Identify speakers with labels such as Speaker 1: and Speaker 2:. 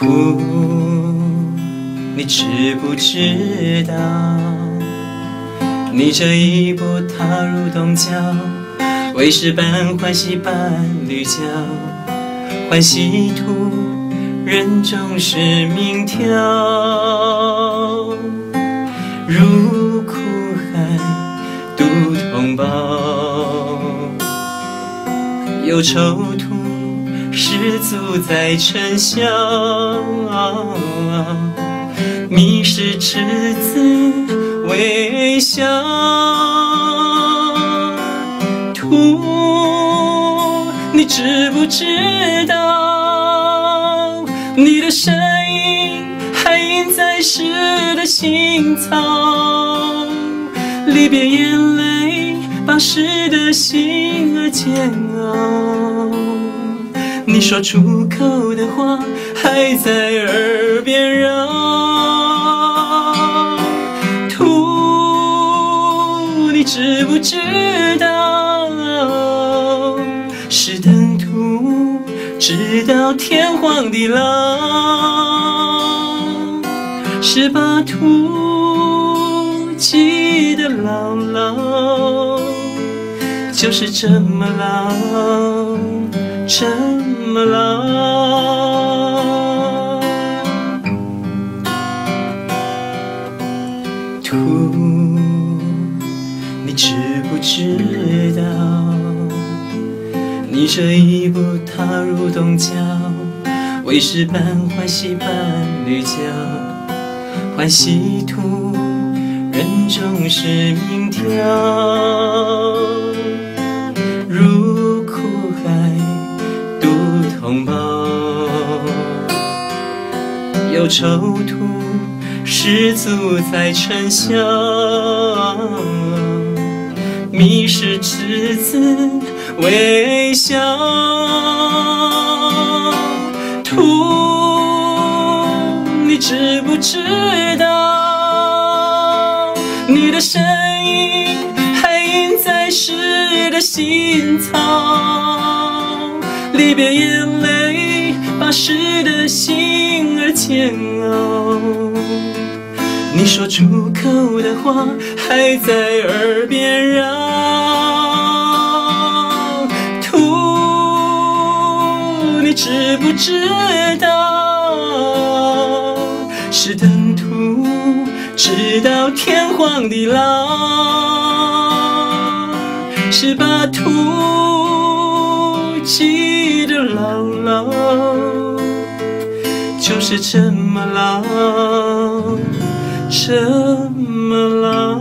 Speaker 1: 图，你知不知道？你这一步踏入东郊，为是伴欢喜伴侣交，欢喜图，人终是明条。入苦海，渡同胞，忧愁图，失足在尘嚣。迷失赤子微笑，图，你知不知道？你的身影还印在诗的心草，离别眼泪把诗的心儿煎熬。你说出口的话还在耳边绕，图，你知不知道？是等图，直到天荒地老，是把图记得牢牢，就是这么牢，这么牢。图，你知不知道？你这一步踏入东郊，为是伴欢喜伴侣交，欢喜图，人终是明条。入苦海，渡同胞，忧愁图，失足在尘嚣。迷失赤子微笑，图，你知不知道？你的身影还印在诗的心草，离别眼泪把诗的心儿煎熬。你说出口的话还在耳边绕，图，你知不知道？是等图，直到天荒地老，是把图记得牢牢，就是这么牢，这么牢。